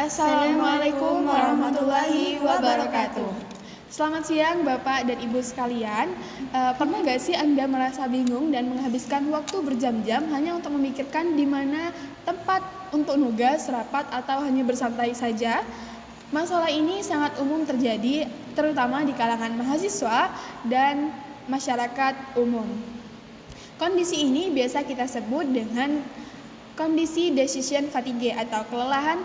Assalamualaikum warahmatullahi wabarakatuh. Selamat siang Bapak dan Ibu sekalian. Pernah gak sih Anda merasa bingung dan menghabiskan waktu berjam-jam hanya untuk memikirkan di mana tempat untuk nugas, rapat, atau hanya bersantai saja? Masalah ini sangat umum terjadi, terutama di kalangan mahasiswa dan masyarakat umum. Kondisi ini biasa kita sebut dengan kondisi decision fatigue atau kelelahan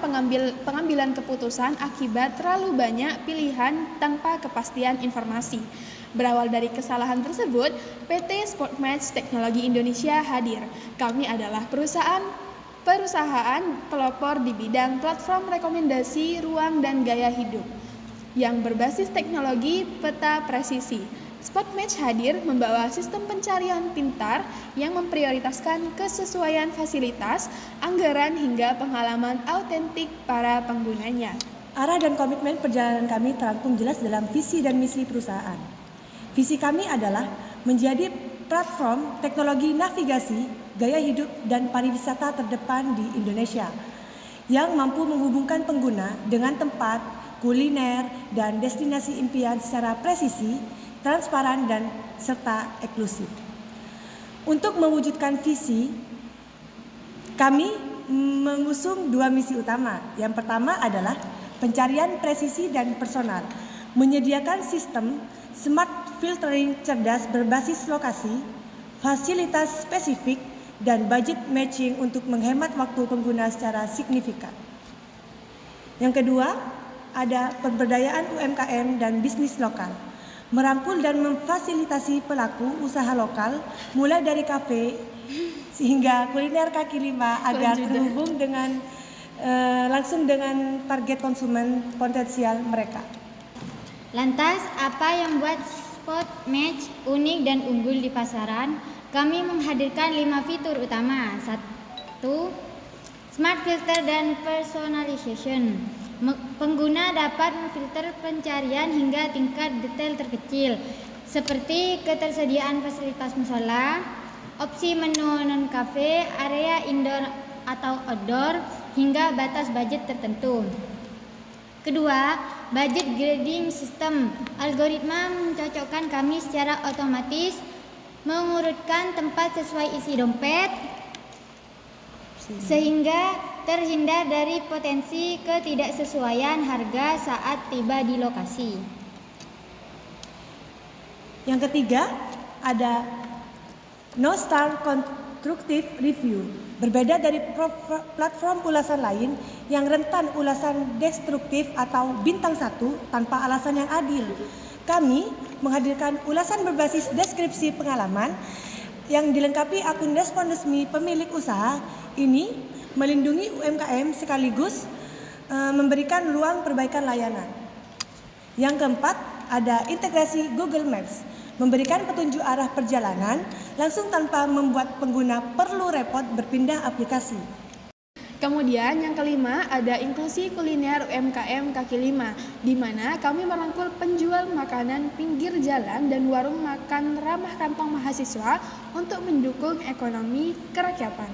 pengambilan keputusan akibat terlalu banyak pilihan tanpa kepastian informasi. Berawal dari kesalahan tersebut, PT Sportmatch Teknologi Indonesia hadir. Kami adalah perusahaan pelopor di bidang platform rekomendasi ruang dan gaya hidup yang berbasis teknologi peta presisi. Sportmatch hadir membawa sistem pencarian pintar yang memprioritaskan kesesuaian fasilitas, anggaran hingga pengalaman autentik para penggunanya. Arah dan komitmen perjalanan kami terangkum jelas dalam visi dan misi perusahaan. Visi kami adalah menjadi platform teknologi navigasi, gaya hidup, dan pariwisata terdepan di Indonesia yang mampu menghubungkan pengguna dengan tempat, kuliner, dan destinasi impian secara presisi, transparan, dan serta eksklusif. Untuk mewujudkan visi, kami mengusung dua misi utama. Yang pertama adalah pencarian presisi dan personal, menyediakan sistem smart filtering cerdas berbasis lokasi, fasilitas spesifik, dan budget matching untuk menghemat waktu pengguna secara signifikan. Yang kedua, ada pemberdayaan UMKM dan bisnis lokal, merangkul dan memfasilitasi pelaku usaha lokal mulai dari kafe sehingga kuliner kaki lima agar terhubung dengan langsung dengan target konsumen potensial mereka. Lantas, apa yang membuat Sportmatch unik dan unggul di pasaran? Kami menghadirkan 5 fitur utama. 1. Smart filter dan personalization. Pengguna dapat memfilter pencarian hingga tingkat detail terkecil, seperti ketersediaan fasilitas musola, opsi menu non-cafe, area indoor atau outdoor, hingga batas budget tertentu. Kedua, budget grading system. Algoritma mencocokkan kami secara otomatis, mengurutkan tempat sesuai isi dompet, sehingga terhindar dari potensi ketidaksesuaian harga saat tiba di lokasi. Yang ketiga, ada no star constructive review. Berbeda dari platform ulasan lain yang rentan ulasan destruktif atau bintang 1 tanpa alasan yang adil, kami menghadirkan ulasan berbasis deskripsi pengalaman yang dilengkapi akun respon resmi pemilik usaha. Ini melindungi UMKM sekaligus memberikan ruang perbaikan layanan. Yang keempat, ada integrasi Google Maps, memberikan petunjuk arah perjalanan langsung tanpa membuat pengguna perlu repot berpindah aplikasi. Kemudian yang kelima ada inklusi kuliner UMKM kaki lima, di mana kami merangkul penjual makanan pinggir jalan dan warung makan ramah kantong mahasiswa untuk mendukung ekonomi kerakyatan.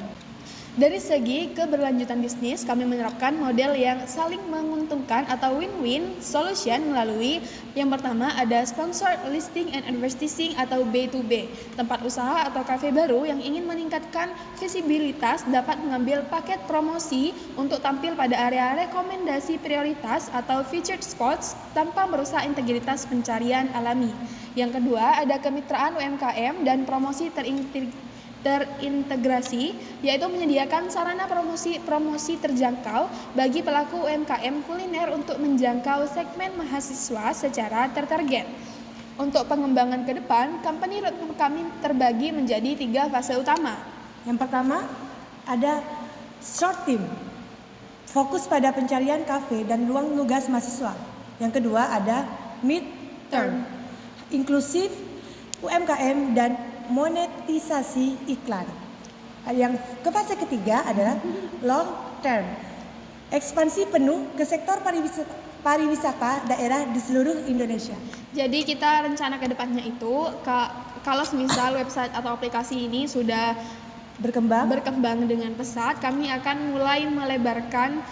Dari segi keberlanjutan bisnis, kami menerapkan model yang saling menguntungkan atau win-win solution melalui yang pertama ada sponsor listing and advertising atau B2B. Tempat usaha atau kafe baru yang ingin meningkatkan visibilitas dapat mengambil paket promosi untuk tampil pada area rekomendasi prioritas atau featured spots tanpa merusak integritas pencarian alami. Yang kedua ada kemitraan UMKM dan promosi terintegrasi, yaitu menyediakan sarana promosi terjangkau bagi pelaku UMKM kuliner untuk menjangkau segmen mahasiswa secara tertarget. Untuk pengembangan ke depan, company roadmap kami terbagi menjadi 3 fase utama. Yang pertama, ada short term, fokus pada pencarian kafe dan ruang nugas mahasiswa. Yang kedua, ada mid term, inklusif UMKM dan monetisasi iklan. Yang ke fase ketiga adalah long term, ekspansi penuh ke sektor pariwisata daerah di seluruh Indonesia. Jadi kita rencana ke depannya itu kalau misal website atau aplikasi ini sudah berkembang dengan pesat, kami akan mulai melebarkan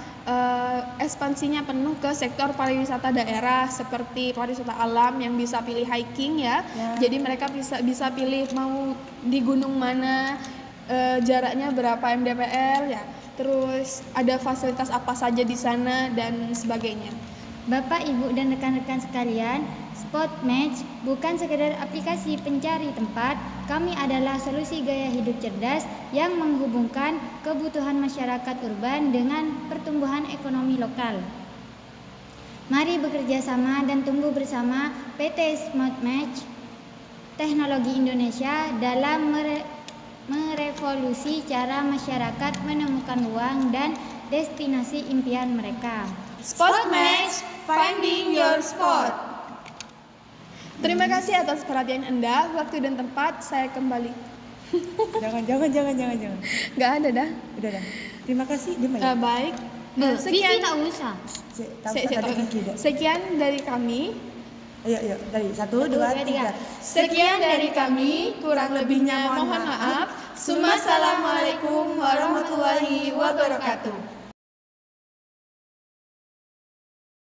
ekspansinya penuh ke sektor pariwisata daerah seperti pariwisata alam yang bisa pilih hiking ya. Jadi mereka bisa pilih mau di gunung mana, jaraknya berapa mdpl ya. Terus ada fasilitas apa saja di sana dan sebagainya. Bapak, Ibu, dan rekan-rekan sekalian, Spotmatch bukan sekedar aplikasi pencari tempat, kami adalah solusi gaya hidup cerdas yang menghubungkan kebutuhan masyarakat urban dengan pertumbuhan ekonomi lokal. Mari bekerja sama dan tumbuh bersama PT Spotmatch Teknologi Indonesia dalam merevolusi cara masyarakat menemukan ruang dan destinasi impian mereka. Spotmatch, finding your spot. Terima kasih atas perhatian Anda. Waktu dan tempat saya kembali. Jangan. Gak ada dah. Udah dah. Terima kasih. Dia main. Baik. Vicky tak usah. Sekian dari kami. Ayo. Dari 1, 2, 3. Sekian dari kami. Kurang lebihnya mohon maaf. Assalamualaikum warahmatullahi wabarakatuh.